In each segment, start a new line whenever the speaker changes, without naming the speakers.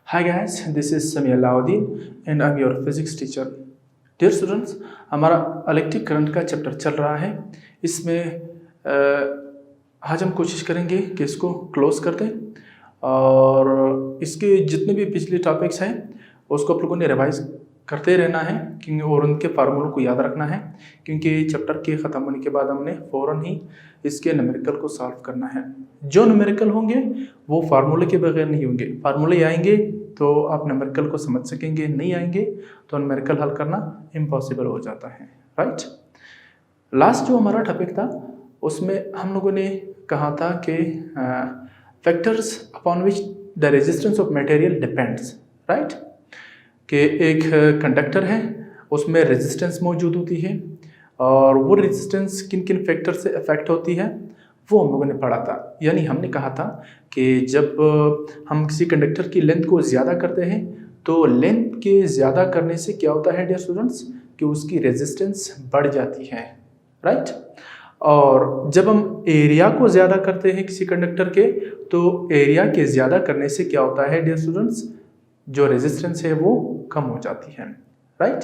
Hi guys, this is Sami Alauddin and I'm your physics teacher. Dear students, हमारा electric current का chapter चल रहा है। इसमें आज हम कोशिश करेंगे कि इसको क्लोज कर दें और इसके जितने भी पिछले टॉपिक्स हैं उसको आप लोगों ने रिवाइज करते रहना है क्योंकि और उनके फार्मूलों को याद रखना है क्योंकि चैप्टर के ख़त्म होने के बाद हमने फ़ौरन ही इसके न्यूमेरिकल को सॉल्व करना है। जो न्यूमेरिकल होंगे वो फार्मूले के बगैर नहीं होंगे। फार्मूले आएंगे तो आप न्यूमेरिकल को समझ सकेंगे, नहीं आएंगे तो न्यूमेरिकल हल करना इम्पॉसिबल हो जाता है, राइट। लास्ट जो हमारा टॉपिक था उसमें हम लोगों ने कहा था कि factors upon which the resistance of material depends, right. कि एक कंडक्टर है उसमें रेजिस्टेंस मौजूद होती है और वो रेजिस्टेंस किन किन फैक्टर से अफेक्ट होती है वो हम लोगों ने पढ़ा था। यानी हमने कहा था कि जब हम किसी कंडक्टर की लेंथ को ज़्यादा करते हैं तो लेंथ के ज़्यादा करने से क्या होता है डियर स्टूडेंट्स कि उसकी रेजिस्टेंस बढ़ जाती है, राइट। और जब हम एरिया को ज़्यादा करते हैं किसी कंडक्टर के तो एरिया के ज़्यादा करने से क्या होता है डियर स्टूडेंट्स, जो रेजिस्टेंस है वो कम हो जाती है, राइट।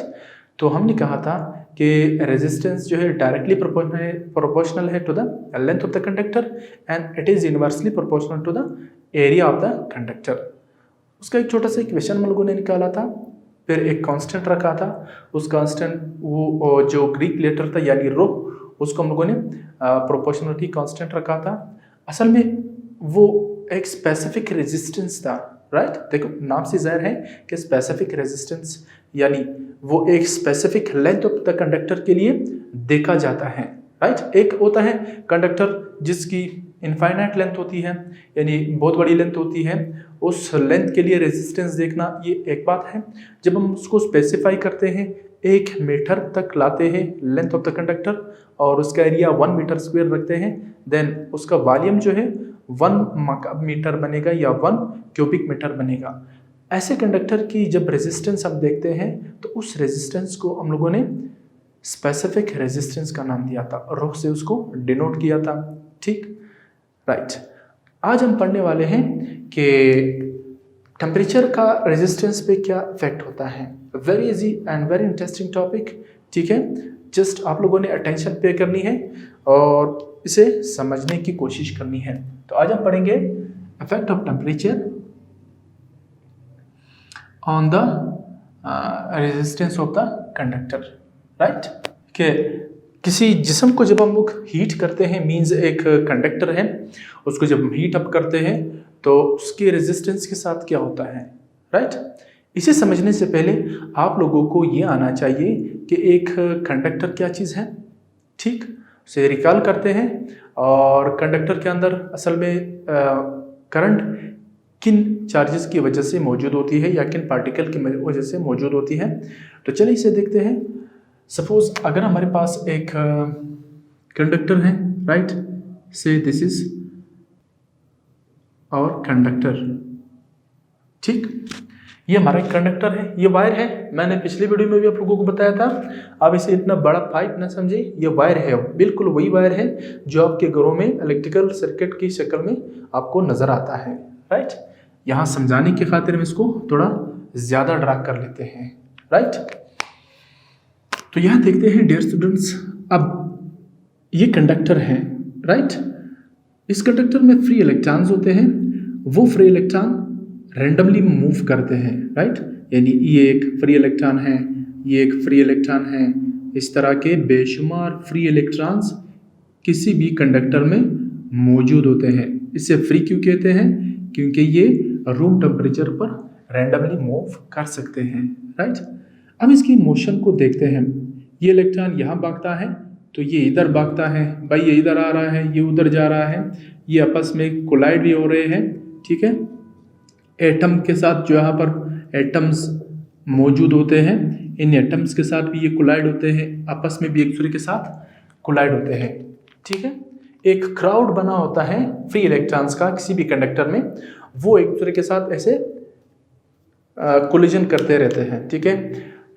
तो हमने कहा था कि रेजिस्टेंस जो है डायरेक्टली प्रोपोर्शनल है to the length of the conductor and it is inversely proportional to the area of the conductor. उसका एक छोटा सा इक्वेशन हम लोगों ने निकाला था, फिर एक कांस्टेंट रखा था। उस कांस्टेंट वो जो ग्रीक लेटर था यानी रो, उसको हम लोगों ने प्रोपोर्शनलिटी कांस्टेंट रखा था। असल में वो एक स्पेसिफिक रेजिस्टेंस था, राइट। देखो नाम से जाहिर है कि स्पेसिफिक रेजिस्टेंस यानी वो एक specific length of the conductor के लिए देखा जाता है, राइट। एक होता है कंडक्टर जिसकी इनफाइनाइट लेंथ होती है यानी बहुत बड़ी लेंथ होती है, उस लेंथ के लिए रेजिस्टेंस देखना ये एक बात है। जब हम उसको स्पेसिफाई करते हैं 1 मीटर तक लाते हैं लेंथ ऑफ द कंडक्टर और उसका एरिया 1 मीटर स्क्वायर रखते हैं, देन उसका वॉल्यूम जो है 1 मीटर बनेगा या 1 क्यूबिक मीटर बनेगा। ऐसे कंडक्टर की जब रेजिस्टेंस हम देखते हैं तो उस रेजिस्टेंस को हम लोगों ने स्पेसिफिक रेजिस्टेंस का नाम दिया था, रो से उसको डिनोट किया था, ठीक, राइट। आज हम पढ़ने वाले हैं कि टेम्परेचर का रेजिस्टेंस पे क्या इफेक्ट होता है। Very easy and very interesting topic, ठीक है। जस्ट आप लोगों ने अटेंशन पे करनी है और इसे समझने की कोशिश करनी है। तो आज हम पढ़ेंगे effect of temperature on the resistance of the conductor, right. कि किसी जिस्म को जब हम लोग हीट करते हैं, मींस एक कंडक्टर है उसको जब हम हीट अप करते हैं तो उसके रेजिस्टेंस के साथ क्या होता है, राइट। इसे समझने से पहले आप लोगों को ये आना चाहिए कि एक कंडक्टर क्या चीज़ है, ठीक। उसे रिकॉल करते हैं और कंडक्टर के अंदर असल में करंट किन चार्जेस की वजह से मौजूद होती है या किन पार्टिकल की वजह से मौजूद होती है। तो चलिए इसे देखते हैं। सपोज अगर हमारे पास एक कंडक्टर है, राइट, से दिस इज और कंडक्टर, ठीक। ये हमारा एक कंडक्टर है, ये वायर है। मैंने पिछली वीडियो में भी आप लोगों को बताया था। आप इसे इतना बड़ा पाइप ना समझे, ये वायर है, बिल्कुल वही वायर है जो आपके घरों में इलेक्ट्रिकल सर्किट की शक्ल में आपको नजर आता है, राइट। यहाँ समझाने की खातिर हम इसको थोड़ा ज़्यादा ड्रा कर लेते हैं, राइट। तो यहाँ देखते हैं डियर स्टूडेंट्स, अब ये कंडक्टर है, राइट। इस कंडक्टर में फ्री इलेक्ट्रॉन्स होते हैं, वो फ्री इलेक्ट्रॉन रैंडमली मूव करते हैं, राइट। यानी ये एक फ्री इलेक्ट्रॉन है, ये एक फ्री इलेक्ट्रॉन है। इस तरह के बेशुमार फ्री इलेक्ट्रॉन्स किसी भी कंडक्टर में मौजूद होते हैं। इसे फ्री क्यों कहते हैं? क्योंकि ये रूम टेम्परेचर पर रैंडमली मूव कर सकते हैं, राइट। अब इसकी मोशन को देखते हैं। ये इलेक्ट्रॉन यहाँ भागता है तो ये इधर भागता है, भाई ये इधर आ रहा है, ये उधर जा रहा है, ये आपस में कोलाइड भी हो रहे हैं, ठीक है। एटम के साथ जो यहाँ पर एटम्स मौजूद होते हैं, इन एटम्स के साथ भी ये कोलाइड होते हैं, आपस में भी एक दूसरे के साथ कोलाइड होते हैं, ठीक है। एक क्राउड बना होता है फ्री इलेक्ट्रॉन्स का किसी भी कंडक्टर में, वो एक दूसरे के साथ ऐसे कोलिजन करते रहते हैं, ठीक है।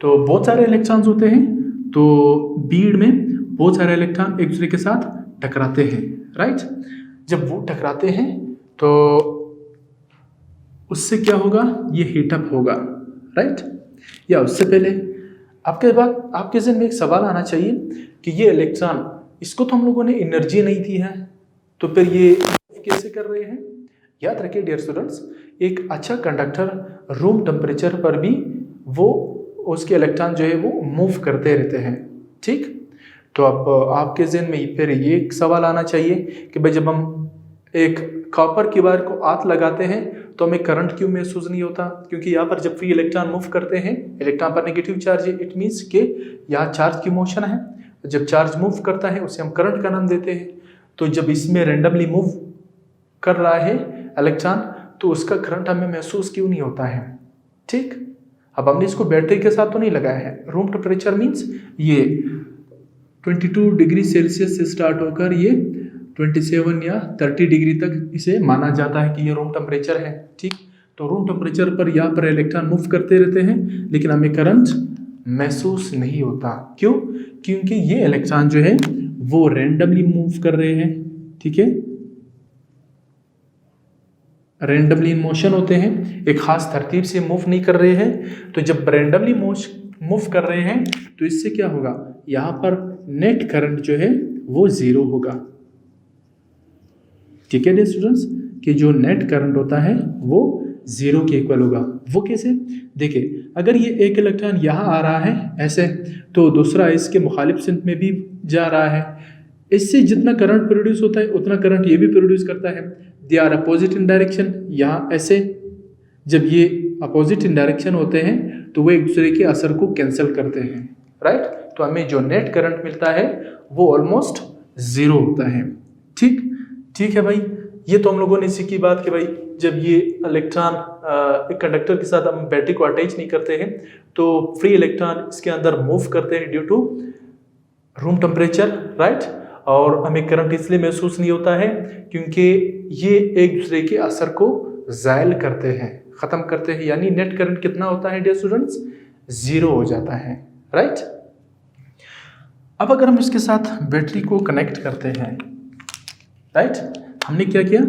तो बहुत सारे इलेक्ट्रॉन्स होते हैं, तो बीड में बहुत सारे इलेक्ट्रॉन एक दूसरे के साथ टकराते हैं, राइट। जब वो टकराते हैं तो उससे क्या होगा, ये हीटअप होगा, राइट। या उससे पहले आपके जहन में एक सवाल आना चाहिए कि ये इलेक्ट्रॉन, इसको तो हम लोगों ने एनर्जी नहीं दी है, तो फिर ये कैसे कर रहे हैं। याद रखिए डियर स्टूडेंट्स, एक अच्छा कंडक्टर रूम टेम्परेचर पर भी वो उसके इलेक्ट्रॉन जो है वो मूव करते रहते हैं, ठीक। तो अब आपके जहन में फिर ये एक सवाल आना चाहिए कि भाई जब हम एक कॉपर की वायर को हाथ लगाते हैं तो हमें करंट क्यों महसूस नहीं होता, क्योंकि यहाँ पर जब फ्री इलेक्ट्रॉन मूव करते हैं, इलेक्ट्रॉन पर नेगेटिव चार्ज है, इट मीन्स कि यहाँ चार्ज की मोशन है, जब चार्ज मूव करता है उसे हम करंट का नाम देते हैं। तो जब इसमें रेंडमली मूव कर रहा है इलेक्ट्रॉन तो उसका करंट हमें महसूस क्यों नहीं होता है, ठीक। अब हमने इसको बैटरी के साथ तो नहीं लगाया है। रूम टेम्परेचर मीन्स ये 22 डिग्री सेल्सियस से स्टार्ट होकर ये 27 या 30 डिग्री तक इसे माना जाता है कि ये रूम टेम्परेचर है, ठीक। तो रूम टेम्परेचर पर यहाँ पर इलेक्ट्रॉन मूव करते रहते हैं लेकिन हमें करंट महसूस नहीं होता। क्यों? क्योंकि ये इलेक्ट्रॉन जो है वो रैंडमली मूव कर रहे हैं, ठीक है, रैंडमली इन मोशन होते हैं, एक खास तरतीब से मूव नहीं कर रहे हैं। तो जब रैंडमली मूव कर रहे हैं तो इससे क्या होगा, यहाँ पर नेट करंट जो है वो जीरो होगा, ठीक है डियर स्टूडेंट्स, कि जो नेट करंट होता है वो जीरो के इक्वल होगा। वो कैसे, देखिए अगर ये एक इलेक्ट्रॉन यहाँ आ रहा है ऐसे, तो दूसरा इसके मुखालिफ सिमत में भी जा रहा है, इससे जितना करंट प्रोड्यूस होता है उतना करंट ये भी प्रोड्यूस करता है। They are opposite in direction, यहाँ ऐसे जब ये अपोजिट इन डायरेक्शन होते हैं तो वो एक दूसरे के असर को कैंसिल करते हैं, राइट। तो हमें जो नेट करंट मिलता है वो ऑलमोस्ट जीरो होता है, ठीक। ठीक है भाई, ये तो हम लोगों ने सीखी बात कि भाई जब ये इलेक्ट्रॉन एक कंडक्टर के साथ हम बैटरी को अटैच नहीं करते हैं तो फ्री इलेक्ट्रॉन इसके अंदर मूव करते हैं due to room temperature, right. और हमें करंट इसलिए महसूस नहीं होता है क्योंकि ये एक दूसरे के असर को ज़ायल करते हैं, ख़त्म करते हैं, यानी नेट करंट कितना होता है डियर स्टूडेंट्स, जीरो हो जाता है, राइट। अब अगर हम इसके साथ बैटरी को कनेक्ट करते हैं, राइट, हमने क्या किया,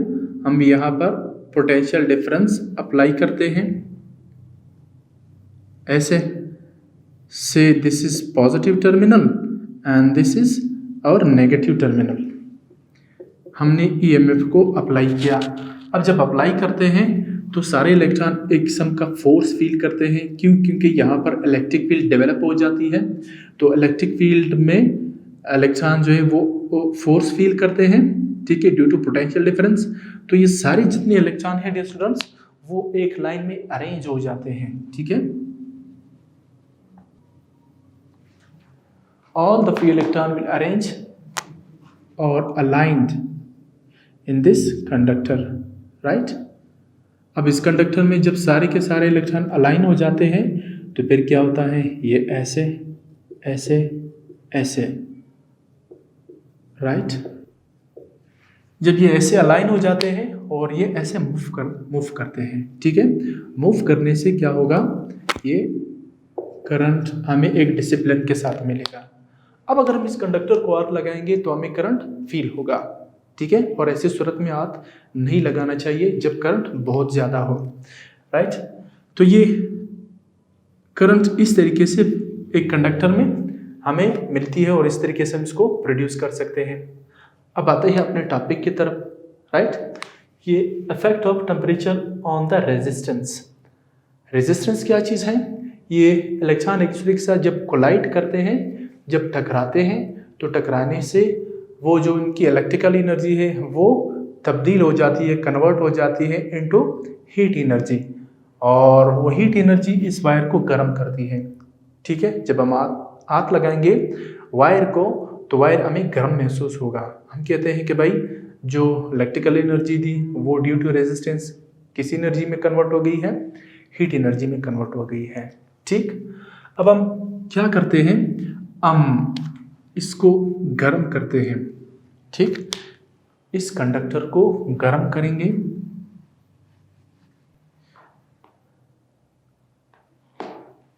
हम यहाँ पर पोटेंशियल डिफरेंस अप्लाई करते हैं ऐसे, से this is positive terminal and this is और नेगेटिव टर्मिनल। हमने ईएमएफ को अप्लाई किया। अब जब अप्लाई करते हैं तो सारे इलेक्ट्रॉन एक किस्म का फोर्स फील करते हैं, क्यों, क्योंकि यहाँ पर इलेक्ट्रिक फील्ड डेवलप हो जाती है। तो इलेक्ट्रिक फील्ड में इलेक्ट्रॉन जो है वो फोर्स फील करते हैं, ठीक है, ड्यू टू पोटेंशियल डिफरेंस। तो ये सारे जितने इलेक्ट्रॉन हैं डियर स्टूडेंट्स वो एक लाइन में अरेंज हो जाते हैं, ठीक है। All the free electron will arrange or aligned in this conductor, right? अब इस कंडक्टर में जब सारे के सारे इलेक्ट्रॉन अलाइन हो जाते हैं तो फिर क्या होता है, ये ऐसे ऐसे ऐसे, राइट। जब ये ऐसे अलाइन हो जाते हैं और ये ऐसे मूव करते हैं, ठीक है। मूव करने से क्या होगा, ये करंट हमें एक डिसिप्लिन के साथ मिलेगा। अब अगर हम इस कंडक्टर को हाथ लगाएंगे तो हमें करंट फील होगा, ठीक है। और ऐसी सूरत में हाथ नहीं लगाना चाहिए जब करंट बहुत ज़्यादा हो, राइट। तो ये करंट इस तरीके से एक कंडक्टर में हमें मिलती है और इस तरीके से हम इसको प्रोड्यूस कर सकते हैं। अब आते हैं अपने टॉपिक की तरफ, राइट। ये effect of temperature on the resistance. Resistance क्या चीज़ है, ये इलेक्ट्रॉन एक दूसरे के साथ जब कोलाइड करते हैं, जब टकराते हैं तो टकराने से वो जो इनकी इलेक्ट्रिकल एनर्जी है वो तब्दील हो जाती है, कन्वर्ट हो जाती है इनटू हीट एनर्जी, और वो हीट एनर्जी इस वायर को गर्म करती है, ठीक है। जब हम हाथ लगाएंगे वायर को तो वायर हमें गर्म महसूस होगा। हम कहते हैं कि भाई जो इलेक्ट्रिकल एनर्जी थी वो ड्यू टू रेजिस्टेंस किस एनर्जी में कन्वर्ट हो गई है, हीट एनर्जी में कन्वर्ट हो गई है, ठीक। अब हम क्या करते हैं, हम इसको गर्म करते हैं, ठीक। इस कंडक्टर को गर्म करेंगे,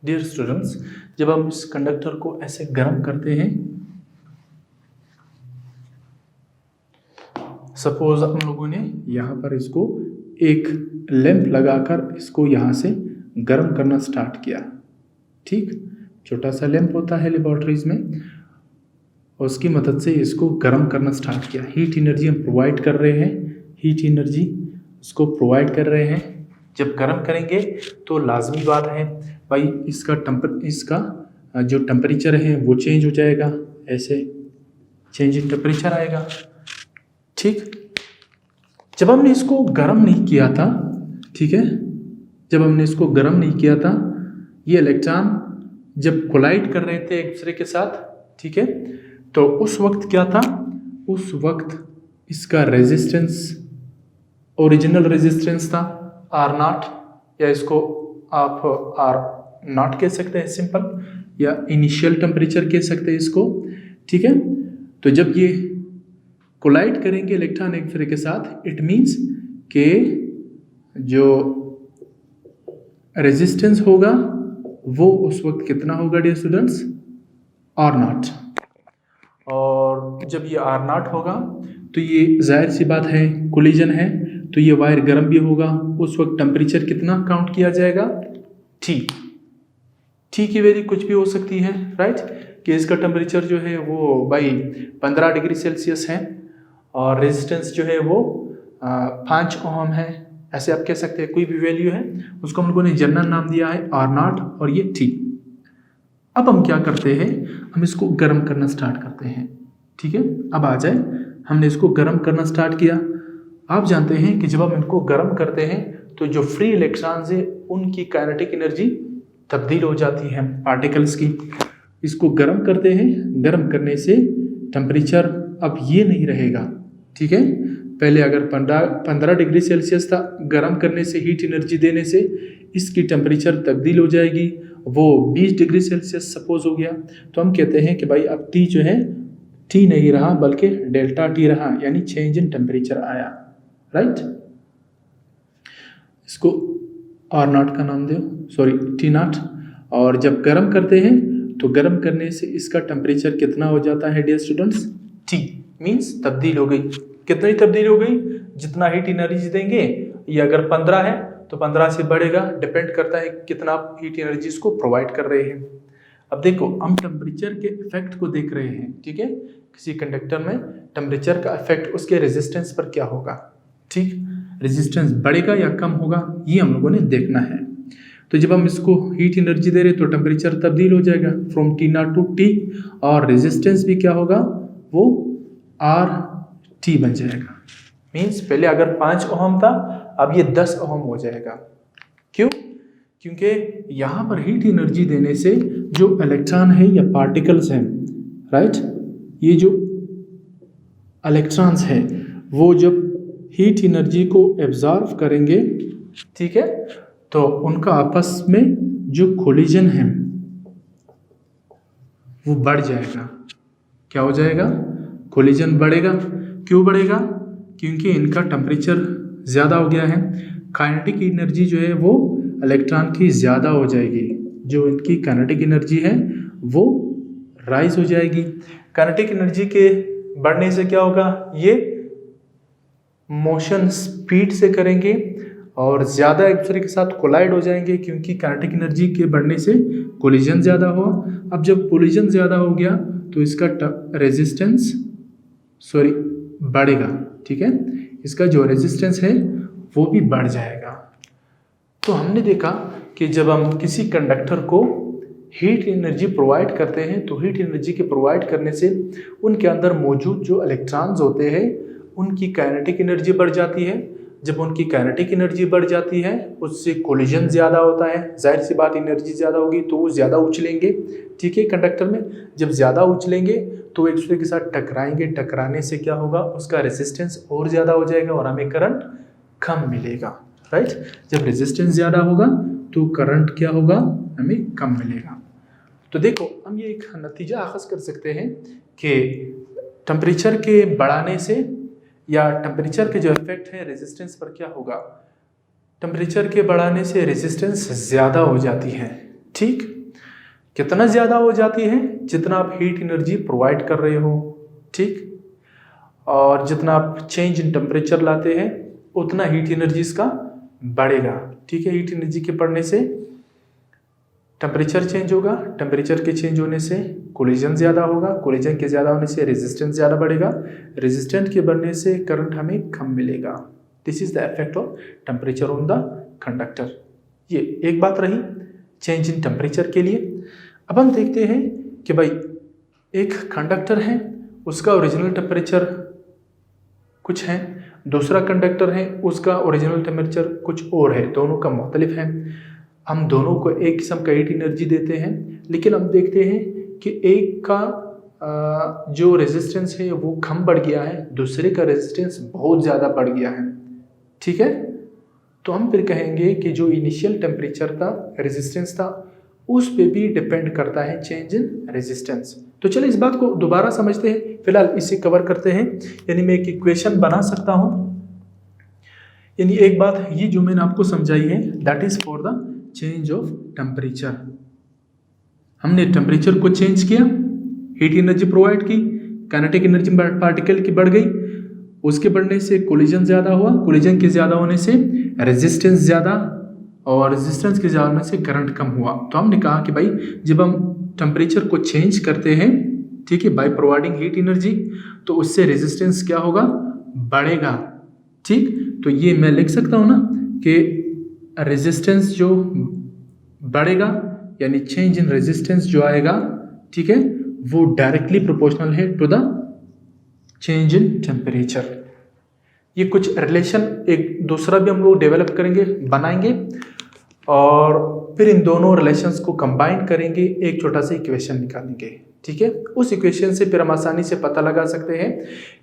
डियर स्टूडेंट्स। जब हम इस कंडक्टर को ऐसे गर्म करते हैं, सपोज हम लोगों ने यहाँ पर इसको एक लैंप लगाकर इसको यहाँ से गर्म करना स्टार्ट किया। ठीक, छोटा सा लैंप होता है लेबोरेटरीज में, और उसकी मदद से इसको गर्म करना स्टार्ट किया। हीट एनर्जी हम प्रोवाइड कर रहे हैं, हीट एनर्जी उसको प्रोवाइड कर रहे हैं। जब गर्म करेंगे तो लाजमी बात है भाई इसका जो टेम्परेचर है वो चेंज हो जाएगा, ऐसे चेंज इन टेम्परेचर आएगा। ठीक, जब हमने इसको गर्म नहीं किया था, ठीक है, जब हमने इसको गर्म नहीं किया था, ये इलेक्ट्रॉन जब कोलाइड कर रहे थे एक दूसरे के साथ, ठीक है, तो उस वक्त क्या था, उस वक्त इसका रेजिस्टेंस, ओरिजिनल रेजिस्टेंस था R0, या इसको आप R0 कह सकते हैं सिंपल, या इनिशियल टेम्परेचर कह सकते हैं इसको। ठीक है, तो जब ये कोलाइड करेंगे इलेक्ट्रॉन एक दूसरे के साथ, इट मीन्स के जो रेजिस्टेंस होगा वो उस वक्त कितना होगा डियर स्टूडेंट्स, R0। और जब ये R0 होगा तो ये जाहिर सी बात है कोलिजन है, तो ये वायर गर्म भी होगा। उस वक्त टेम्परेचर कितना काउंट किया जाएगा, T की वैल्यू कुछ भी हो सकती है, राइट, कि इसका टेम्परेचर जो है वो भाई 15 डिग्री सेल्सियस है, और रेजिस्टेंस जो है वो 5 ओम है, ऐसे आप कह सकते हैं। कोई भी वैल्यू है उसको हम लोगों ने जनरल नाम दिया है R0, और ये T। अब हम क्या करते हैं, हम इसको गर्म करना स्टार्ट करते हैं। ठीक है, अब आ जाए, हमने इसको गर्म करना स्टार्ट किया। आप जानते हैं कि जब हम इनको गर्म करते हैं तो जो फ्री इलेक्ट्रॉन्स है उनकी काइनेटिक एनर्जी तब्दील हो जाती है पार्टिकल्स की। इसको गर्म करते हैं, गर्म करने से टेम्परेचर अब ये नहीं रहेगा। ठीक है, पहले अगर 15 डिग्री सेल्सियस था, गर्म करने से, हीट एनर्जी देने से इसकी टेम्परेचर तब्दील हो जाएगी, वो 20 डिग्री सेल्सियस सपोज हो गया। तो हम कहते हैं कि भाई अब T जो है T नहीं रहा बल्कि डेल्टा T रहा, यानी चेंज इन टेम्परेचर आया, राइट। इसको R0 का नाम दो, सॉरी T0। और जब गर्म करते हैं तो गर्म करने से इसका टेम्परेचर कितना हो जाता है डियर स्टूडेंट्स, T मीन्स तब्दील हो गई। कितनी तब्दील हो गई, जितना हीट एनर्जी देंगे, ये अगर 15 है तो 15 से बढ़ेगा, डिपेंड करता है कितना आप हीट एनर्जी इसको प्रोवाइड कर रहे हैं। अब देखो, हम टेम्परेचर के इफेक्ट को देख रहे हैं। ठीक है, किसी कंडक्टर में टेम्परेचर का इफेक्ट उसके रेजिस्टेंस पर क्या होगा। ठीक, रेजिस्टेंस बढ़ेगा या कम होगा, ये हम लोगों ने देखना है। तो जब हम इसको हीट एनर्जी दे रहे तो टेम्परेचर तब्दील हो जाएगा फ्रॉम T0 टू T, और रेजिस्टेंस भी क्या होगा, वो RT बन जाएगा। मीन्स पहले अगर 5 ओम था, अब ये 10 ओम हो जाएगा। क्यों, क्योंकि यहाँ पर हीट एनर्जी देने से जो इलेक्ट्रॉन है या पार्टिकल्स हैं, राइट, ये जो इलेक्ट्रॉन्स हैं वो जब हीट एनर्जी को एब्जॉर्व करेंगे, ठीक है, तो उनका आपस में जो कोलिजन है वो बढ़ जाएगा। क्या हो जाएगा, कोलिजन बढ़ेगा। क्यों बढ़ेगा, क्योंकि इनका टेम्परेचर ज़्यादा हो गया है। काइनेटिक एनर्जी जो है वो इलेक्ट्रॉन की ज़्यादा हो जाएगी, जो इनकी काइनेटिक एनर्जी है वो राइज हो जाएगी। काइनेटिक एनर्जी के बढ़ने से क्या होगा, ये मोशन स्पीड से करेंगे और ज़्यादा एक दूसरे के साथ कोलाइड हो जाएंगे, क्योंकि काइनेटिक एनर्जी के बढ़ने से कोलिजन ज़्यादा हुआ। अब जब कोलिजन ज़्यादा हो गया तो इसका रेजिस्टेंस बढ़ेगा। ठीक है, इसका जो रेजिस्टेंस है वो भी बढ़ जाएगा। तो हमने देखा कि जब हम किसी कंडक्टर को हीट एनर्जी प्रोवाइड करते हैं तो हीट एनर्जी के प्रोवाइड करने से उनके अंदर मौजूद जो इलेक्ट्रॉन्स होते हैं उनकी काइनेटिक एनर्जी बढ़ जाती है। जब उनकी काइनेटिक एनर्जी बढ़ जाती है उससे कोलिजन ज़्यादा होता है। जाहिर सी बात, एनर्जी ज़्यादा होगी तो वो ज़्यादा उछलेंगे। ठीक है, कंडक्टर में जब ज़्यादा उछलेंगे तो एक दूसरे के साथ टकराएंगे। टकराने से क्या होगा, उसका रेजिस्टेंस और ज़्यादा हो जाएगा और हमें करंट कम मिलेगा, राइट। जब रेजिस्टेंस ज़्यादा होगा तो करंट क्या होगा, हमें कम मिलेगा। तो देखो, हम ये एक नतीजा अखज़ कर सकते हैं कि टेम्परेचर के बढ़ाने से या टेम्परेचर के जो इफेक्ट है रेजिस्टेंस पर क्या होगा, टेम्परेचर के बढ़ाने से रेजिस्टेंस ज़्यादा हो जाती है। ठीक, कितना ज़्यादा हो जाती है, जितना आप हीट एनर्जी प्रोवाइड कर रहे हो। ठीक, और जितना आप चेंज इन टेम्परेचर लाते हैं उतना हीट एनर्जी इसका बढ़ेगा। ठीक है, हीट एनर्जी के बढ़ने से टेम्परेचर चेंज होगा, टेम्परेचर के चेंज होने से कोलिजन ज़्यादा होगा, कोलिजन के ज़्यादा होने से रेजिस्टेंस ज़्यादा बढ़ेगा, रेजिस्टेंस के बढ़ने से करंट हमें कम मिलेगा। This is the effect of temperature on the conductor. ये एक बात रही चेंज इन टेम्परेचर के लिए। अब हम देखते हैं कि भाई एक कंडक्टर है, उसका ओरिजिनल टेम्परेचर कुछ है, दूसरा कंडक्टर है, उसका ओरिजिनल टेम्परेचर कुछ और है, दोनों का मुख्तलिफ है। हम दोनों को एक किस्म का हीट एनर्जी देते हैं, लेकिन हम देखते हैं कि एक का जो रेजिस्टेंस है वो कम बढ़ गया है, दूसरे का रेजिस्टेंस बहुत ज़्यादा बढ़ गया है। ठीक है, तो हम फिर कहेंगे कि जो इनिशियल टेम्परेचर था, रेजिस्टेंस था, उस पे भी डिपेंड करता है चेंज इन रेजिस्टेंस। तो चलिए इस बात को दोबारा समझते हैं, फिलहाल इसे कवर करते हैं। यानी मैं एक इक्वेशन बना सकता हूँ, यानी एक बात ये जो मैंने आपको समझाई है that is for the change of temperature. हमने टेम्परेचर को चेंज किया, हीट एनर्जी प्रोवाइड की, काइनेटिक एनर्जी पार्टिकल की बढ़ गई, उसके बढ़ने से कोलिजन ज़्यादा हुआ, कोलिजन के ज़्यादा होने से रेजिस्टेंस ज़्यादा, और रेजिस्टेंस के ज़्यादा होने से करंट कम हुआ। तो हमने कहा कि भाई जब हम टेम्परेचर को चेंज करते हैं, ठीक है, बाय प्रोवाइडिंग हीट एनर्जी, तो उससे रेजिस्टेंस क्या होगा, बढ़ेगा। ठीक, तो ये मैं लिख सकता हूँ ना कि रेजिस्टेंस जो बढ़ेगा यानी चेंज इन रेजिस्टेंस जो आएगा, ठीक है, वो डायरेक्टली प्रोपोर्शनल है to the change in temperature. ये कुछ रिलेशन एक दूसरा भी हम लोग डेवलप करेंगे, बनाएंगे, और फिर इन दोनों रिलेशंस को कंबाइन करेंगे, एक छोटा सा इक्वेशन निकालेंगे। ठीक है, उस इक्वेशन से फिर हम आसानी से पता लगा सकते हैं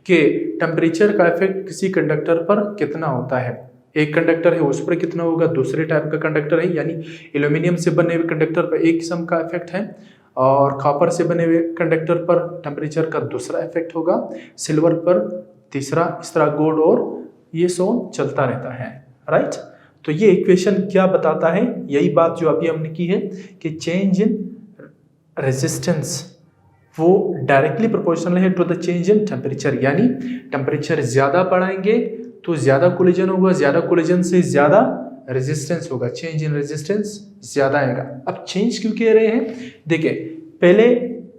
कि टेम्परेचर का इफेक्ट किसी कंडक्टर पर कितना होता है। एक कंडक्टर है उस पर कितना होगा, दूसरे टाइप का कंडक्टर है, यानी एल्यूमिनियम से बने हुए कंडक्टर पर एक किस्म का इफेक्ट है, और कॉपर से बने हुए कंडक्टर पर टेम्परेचर का दूसरा इफेक्ट होगा, सिल्वर पर तीसरा, इस तरह गोल्ड, और ये सो चलता रहता है। राइट, तो ये इक्वेशन क्या बताता है, यही बात जो अभी हमने की है कि चेंज इन रेजिस्टेंस वो डायरेक्टली प्रोपोर्शनल है to the change in temperature. यानी टेम्परेचर ज़्यादा बढ़ाएंगे तो ज़्यादा कोलिजन होगा, ज़्यादा कोलिजन से ज़्यादा रेजिस्टेंस होगा, चेंज इन रेजिस्टेंस ज़्यादा आएगा। अब चेंज क्यों कह रहे हैं, देखिए पहले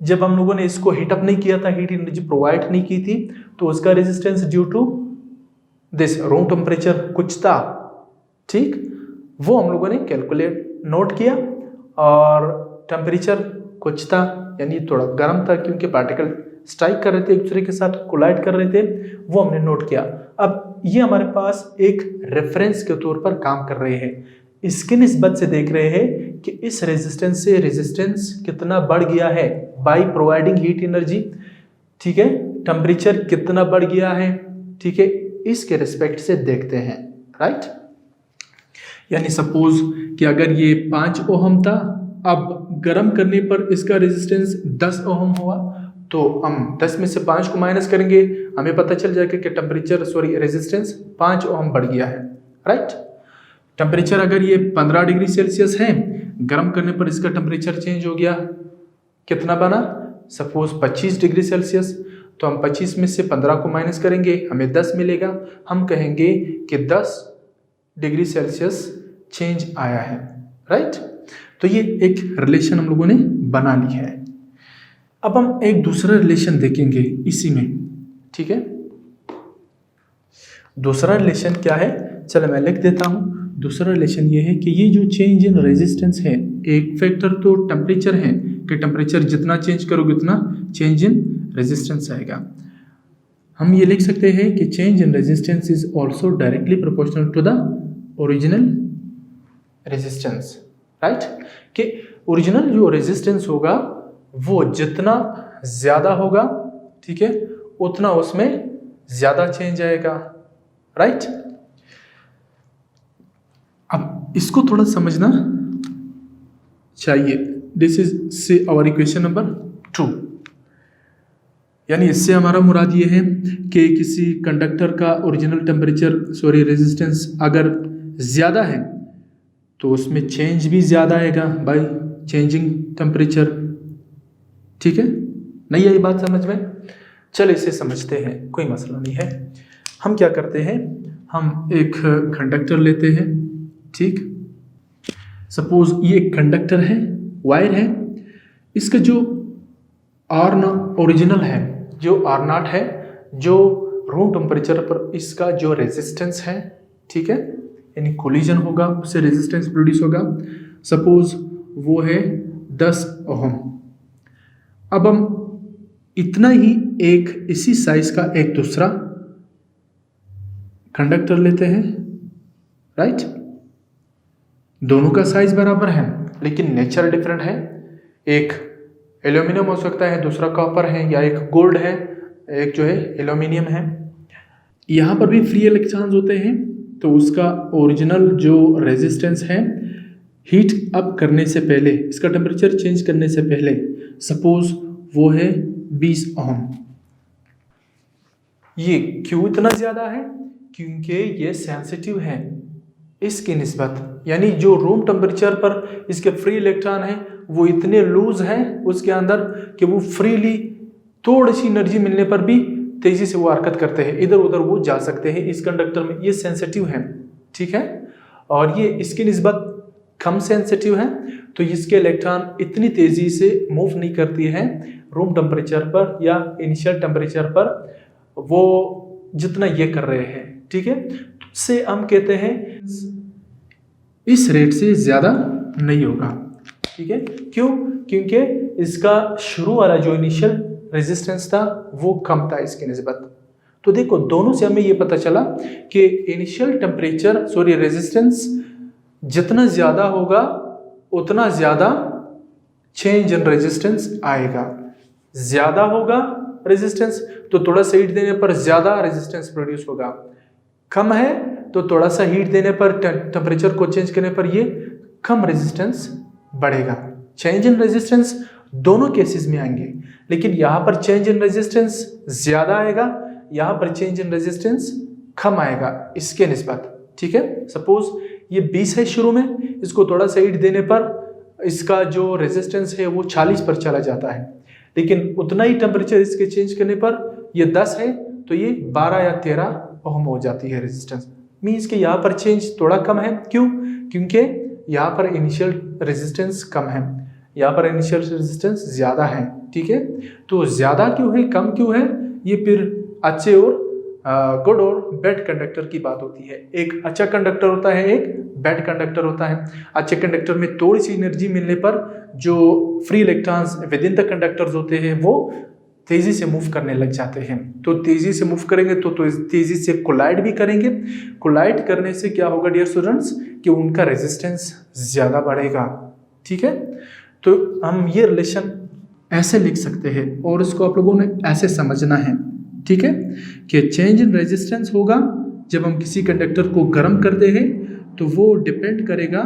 जब हम लोगों ने इसको हीटअप नहीं किया था, हीट एनर्जी प्रोवाइड नहीं की थी, तो उसका resistance due to this room temperature कुछ था। ठीक, वो हम लोगों ने कैलकुलेट नोट किया, और टेम्परेचर कुछ था यानी थोड़ा गर्म था, क्योंकि पार्टिकल स्ट्राइक कर रहे थे, एक दूसरे के साथ कोलाइड कर रहे थे, वो हमने नोट किया। अब ये हमारे पास एक रेफरेंस के तौर पर काम कर रहे हैं, इसके निस्बत से देख रहे हैं कि इस रेजिस्टेंस से रेजिस्टेंस कितना बढ़ गया है बाय प्रोवाइडिंग हीट एनर्जी। ठीक है, टेम्परेचर कितना बढ़ गया है, ठीक है, इसके रिस्पेक्ट से देखते हैं। राइट, यानी सपोज कि अगर ये 5 ओहम था, अब गर्म करने पर इसका रेजिस्टेंस 10 ओहम हुआ, तो हम 10 में से 5 को माइनस करेंगे, हमें पता चल जाएगा कि टेम्परेचर रेजिस्टेंस 5 ओहम बढ़ गया है। राइट, टेम्परेचर अगर ये 15 डिग्री सेल्सियस है, गर्म करने पर इसका टेम्परेचर चेंज हो गया, कितना बना, सपोज 25 डिग्री सेल्सियस, तो हम 25 में से 15 को माइनस करेंगे, हमें 10 मिलेगा। हम कहेंगे कि 10 डिग्री सेल्सियस चेंज आया है। राइट, तो ये एक रिलेशन हम लोगों ने बना ली है। अब हम एक दूसरा रिलेशन देखेंगे इसी में। ठीक है, दूसरा रिलेशन क्या है, चलो मैं लिख देता हूं। दूसरा रिलेशन ये है कि ये जो चेंज इन रेजिस्टेंस है, एक फैक्टर तो टेम्परेचर है कि टेम्परेचर जितना चेंज करोगे उतना चेंज इन रेजिस्टेंस आएगा। हम ये लिख सकते हैं कि change in resistance is also directly proportional to the original resistance. Right, कि ओरिजिनल जो रेजिस्टेंस होगा वो जितना ज़्यादा होगा, ठीक है, उतना उसमें ज़्यादा चेंज आएगा। राइट, अब इसको थोड़ा समझना चाहिए। This is our equation number 2। यानी इससे हमारा मुराद ये है कि किसी कंडक्टर का ओरिजिनल टेम्परेचर रेजिस्टेंस अगर ज़्यादा है तो उसमें चेंज भी ज़्यादा आएगा बाय चेंजिंग टेम्परेचर। ठीक है, नहीं आई बात समझ में? चलो इसे समझते हैं, कोई मसला नहीं है। हम क्या करते हैं, हम एक कंडक्टर लेते हैं, ठीक। सपोज ये एक कंडक्टर है, वायर है, इसका जो आर ओरिजिनल है, जो आर नॉट है, जो रूम टेम्परेचर पर इसका जो रेजिस्टेंस है, ठीक है, यानी कोलिजन होगा उससे रेजिस्टेंस प्रोड्यूस होगा। सपोज वो है 10 ओम। अब हम इतना ही एक इसी साइज का एक दूसरा कंडक्टर लेते हैं, राइट। दोनों का साइज बराबर है लेकिन नेचर डिफरेंट है। एक एल्यूमिनियम हो सकता है, दूसरा कॉपर है, या एक गोल्ड है, एक जो है एल्यूमिनियम है। यहाँ पर भी फ्री इलेक्ट्रॉन्स होते हैं, तो उसका ओरिजिनल जो रेजिस्टेंस है हीट अप करने से पहले, इसका टेम्परेचर चेंज करने से पहले, सपोज वो है 20 ओम। ये क्यों इतना ज़्यादा है? क्योंकि ये सेंसिटिव है इसकी निस्बत, यानी जो रूम टेम्परेचर पर इसके फ्री इलेक्ट्रॉन है वो इतने लूज हैं उसके अंदर कि वो फ्रीली थोड़ी सी एनर्जी मिलने पर भी तेजी से वो हरकत करते हैं, इधर उधर वो जा सकते हैं इस कंडक्टर में। ये सेंसिटिव है, ठीक है, और ये इसकी निस्बत कम सेंसिटिव है, तो इसके इलेक्ट्रॉन इतनी तेजी से मूव नहीं करती है रूम टेम्परेचर पर या इनिशियल टेम्परेचर पर वो जितना ये कर रहे हैं, ठीक है। से हम कहते हैं इस रेट से ज़्यादा नहीं होगा, ठीक है। क्यों? क्योंकि इसका शुरू वाला जो इनिशियल रेजिस्टेंस था वो कम था इसकी निस्बत। तो देखो दोनों से हमें ये पता चला कि इनिशियल टेम्परेचर रेजिस्टेंस जितना ज़्यादा होगा उतना ज़्यादा चेंज इन रेजिस्टेंस आएगा। ज़्यादा होगा रेजिस्टेंस तो थोड़ा सा हीट देने पर ज़्यादा रेजिस्टेंस प्रोड्यूस होगा, कम है तो थोड़ा सा हीट देने पर, टेम्परेचर को चेंज करने पर ये कम रेजिस्टेंस बढ़ेगा। चेंज इन रेजिस्टेंस दोनों केसेस में आएंगे, लेकिन यहाँ पर चेंज इन रेजिस्टेंस ज़्यादा आएगा, यहाँ पर चेंज इन रेजिस्टेंस कम आएगा इसके निस्बत, ठीक है। सपोज ये 20 है शुरू में, इसको थोड़ा सा हीट देने पर इसका जो रेजिस्टेंस है वो 40 पर चला जाता है, लेकिन उतना ही टेम्परेचर इसके चेंज करने पर ये 10 है तो ये 12 या 13 ओम हो जाती है रेजिस्टेंस। मीन्स कि यहाँ पर चेंज थोड़ा कम है। क्यों? क्योंकि यहाँ पर इनिशियल रेजिस्टेंस कम है, यहाँ पर इनिशियल रेजिस्टेंस ज़्यादा है, ठीक है। तो ज़्यादा क्यों है, कम क्यों है, ये फिर अच्छे और गुड और बैड कंडक्टर की बात होती है। एक अच्छा कंडक्टर होता है, एक बैड कंडक्टर होता है। अच्छे कंडक्टर में थोड़ी सी एनर्जी मिलने पर जो free electrons with in the conductors होते हैं वो तेज़ी से मूव करने लग जाते हैं। तो तेज़ी से मूव करेंगे तो तेज़ी से कोलाइड भी करेंगे। कोलाइड करने से क्या होगा डियर स्टूडेंट्स कि उनका रेजिस्टेंस ज़्यादा बढ़ेगा, ठीक है। तो हम ये रिलेशन ऐसे लिख सकते हैं और इसको आप लोगों ने ऐसे समझना है, ठीक है, कि चेंज इन रेजिस्टेंस होगा जब हम किसी कंडक्टर को गर्म करते हैं तो वो डिपेंड करेगा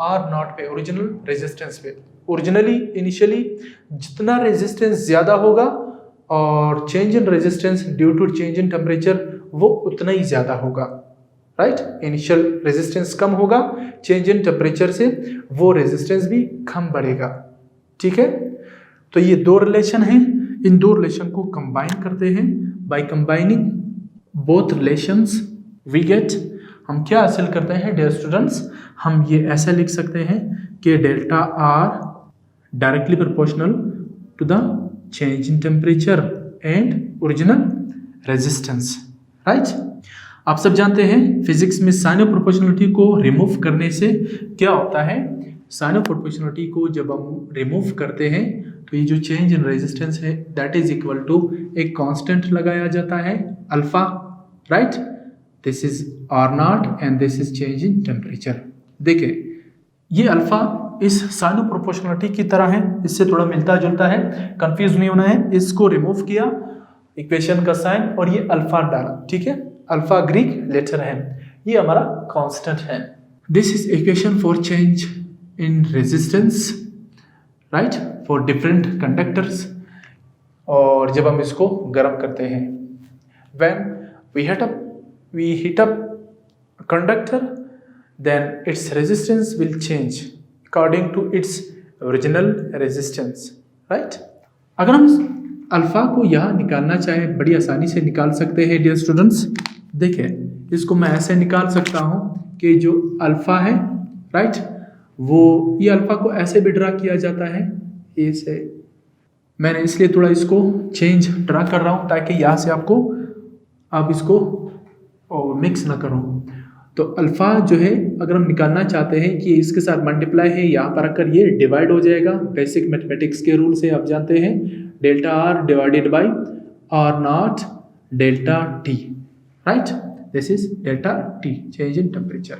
आर नॉट पे, ओरिजिनल रेजिस्टेंस पे। ओरिजिनली इनिशियली जितना रेजिस्टेंस ज़्यादा होगा और change in resistance due to change in temperature वो उतना ही ज़्यादा होगा, राइट। इनिशियल रेजिस्टेंस कम होगा, चेंज इन टेम्परेचर से वो रेजिस्टेंस भी कम बढ़ेगा, ठीक है। तो ये दो रिलेशन हैं, इन दो रिलेशन को कंबाइन करते हैं। By combining both relations we get, हम क्या हासिल करते हैं डियर स्टूडेंट्स, हम ये ऐसा लिख सकते हैं कि delta R directly proportional to the change in temperature and original resistance, right. आप सब जानते हैं फिजिक्स में साइन ऑफ प्रोपोर्शनलिटी को रिमूव करने से क्या होता है। साइन ऑफ प्रोपोर्शनलिटी को जब हम रिमूव करते हैं तो ये जो चेंज इन रेजिस्टेंस है दैट इज इक्वल टू एक कांस्टेंट लगाया जाता है alpha, right. This is R naught and this is change in temperature. देखिए ये अल्फा इस साइन ऑफ प्रोपोर्शनलिटी की तरह है, इससे थोड़ा मिलता जुलता है, कंफ्यूज नहीं होना है। इसको रिमूव किया इक्वेशन का साइन और ये अल्फा डाला, ठीक है। अल्फा ग्रीक लेटर है, ये हमारा कांस्टेंट है। This is equation for change in resistance, right, for different conductors. और जब हम इसको गर्म करते हैं, when we heat up conductor then its resistance will change according to its original resistance, right। अगर हम अल्फा को यहाँ निकालना चाहें बड़ी आसानी से निकाल सकते हैं डियर स्टूडेंट्स। देखिए इसको मैं ऐसे निकाल सकता हूँ कि जो अल्फ़ा है, राइट, वो ये अल्फ़ा को ऐसे भी ड्रा किया जाता है, ऐसे। मैंने इसलिए थोड़ा इसको चेंज ड्रा कर रहा हूँ ताकि यहाँ से आपको आप इसको मिक्स ना करो। तो अल्फ़ा जो है अगर हम निकालना चाहते हैं कि इसके साथ मल्टीप्लाई है, यहाँ पर आकर ये डिवाइड हो जाएगा। बेसिक मैथमेटिक्स के रूल से आप जानते हैं, delta R divided by R naught delta T, right, this is delta T, change in temperature.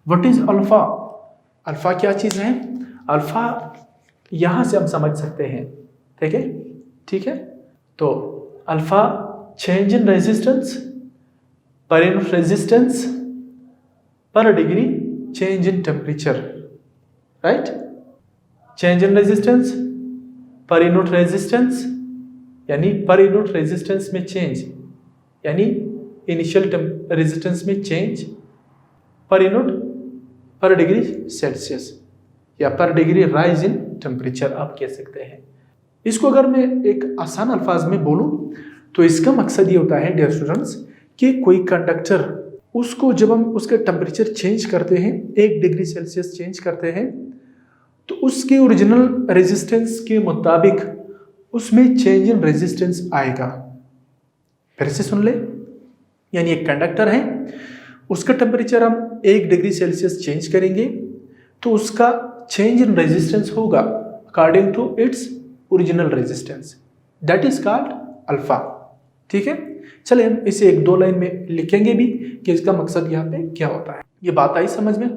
What is alpha? Alpha क्या चीज़ है? अल्फ़ा यहाँ से हम समझ सकते हैं, ठीक है, ठीक है। तो alpha change in resistance per unit resistance per degree change in temperature, right, change in resistance per unit resistance, यानी पर यूनिट रेजिस्टेंस में चेंज, यानी इनिशियल रेजिस्टेंस में change per unit per degree Celsius, या per degree rise in temperature आप कह सकते हैं। इसको अगर मैं एक आसान अल्फाज में बोलूं तो इसका मकसद ये होता है डियर स्टूडेंट्स कि कोई कंडक्टर, उसको जब हम उसका टेम्परेचर चेंज करते हैं, 1 डिग्री सेल्सियस चेंज करते हैं, तो उसके ओरिजिनल रेजिस्टेंस के मुताबिक उसमें चेंज इन रेजिस्टेंस आएगा। फिर से सुन ले, यानी एक कंडक्टर है, उसका टेम्परेचर हम 1 डिग्री सेल्सियस चेंज करेंगे तो उसका चेंज इन रेजिस्टेंस होगा according to its original resistance, that is called alpha, ठीक है। चले हम इसे 1-2 लाइन में लिखेंगे भी कि इसका मकसद यहाँ पे क्या होता है। ये बात आई समझ में?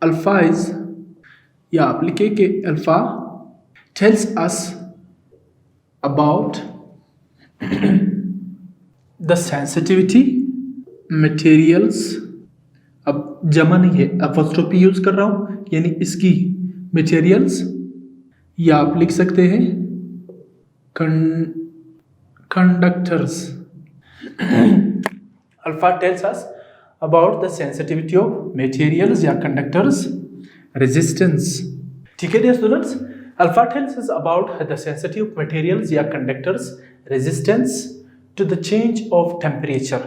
अल्फा इज, या आप लिखे कि alpha tells us about the sensitivity materials, अब जमा नहीं है, अपॉस्ट्रोफी यूज कर रहा हूं, यानी इसकी मटेरियल्स, या आप लिख सकते हैं conductors. Alpha tells us about the sensitivity of materials या कंडक्टर्स रेजिस्टेंस, ठीक है dear students. Alpha tells us about the sensitivity of materials या conductors resistance to the change of temperature,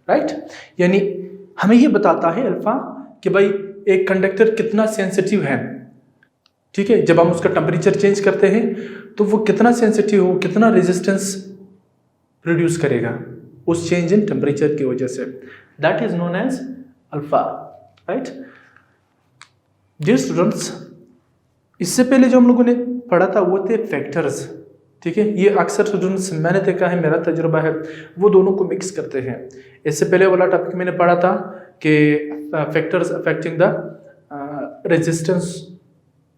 right, यानी हमें ये बताता है अल्फा कि भाई एक कंडक्टर कितना सेंसिटिव है, ठीक है। जब हम उसका टेम्परेचर चेंज करते हैं तो वो कितना सेंसिटिव हो, कितना रेजिस्टेंस प्रोड्यूस करेगा उस चेंज इन टेम्परेचर की वजह से, that is known as alpha, right. Dear students, इससे पहले जो हम लोगों ने पढ़ा था वो थे फैक्टर्स, ठीक है। ये अक्सर स्टूडेंट्स, मैंने देखा है, मेरा तजुर्बा है, वो दोनों को मिक्स करते हैं। इससे पहले वाला टॉपिक मैंने पढ़ा था कि factors affecting the resistance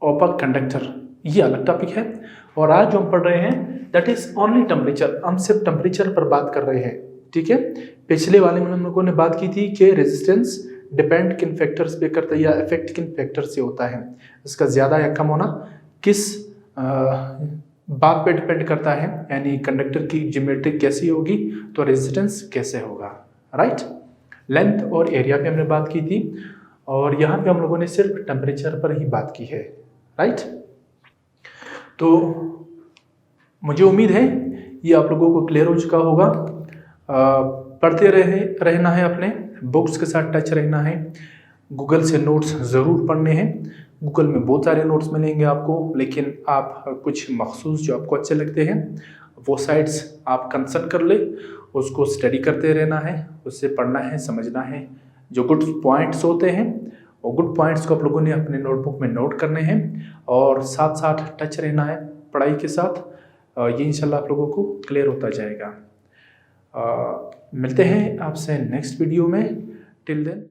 of a conductor, ये अलग टॉपिक है। और आज जो हम पढ़ रहे हैं दैट इज ओनली टेम्परेचर, हम सिर्फ टेम्परेचर पर बात कर रहे हैं, ठीक है। पिछले वाले में हम लोगों ने बात की थी कि रेजिस्टेंस डिपेंड किन फैक्टर्स पे करता है या इफेक्ट किन फैक्टर से होता है, इसका ज़्यादा या कम होना किस बात पे डिपेंड करता है, यानी कंडक्टर की ज्योमेट्री कैसी होगी तो रेजिस्टेंस कैसे होगा, राइट। लेंथ और एरिया पे हमने बात की थी, और यहाँ पे हम लोगों ने सिर्फ टेम्परेचर पर ही बात की है, राइट। तो मुझे उम्मीद है ये आप लोगों को क्लियर हो चुका होगा। पढ़ते रहना है, अपने बुक्स के साथ टच रहना है, गूगल से नोट्स ज़रूर पढ़ने हैं। गूगल में बहुत सारे नोट्स मिलेंगे आपको, लेकिन आप कुछ मखसूस जो आपको अच्छे लगते हैं वो साइट्स आप कंसल्ट कर ले, उसको स्टडी करते रहना है, उससे पढ़ना है, समझना है। जो गुड पॉइंट्स होते हैं वो गुड पॉइंट्स को आप लोगों ने अपने नोटबुक में नोट करने हैं, और साथ साथ टच रहना है पढ़ाई के साथ। ये इंशाल्लाह आप लोगों को क्लियर होता जाएगा। मिलते हैं आपसे नेक्स्ट वीडियो में, टिल देन।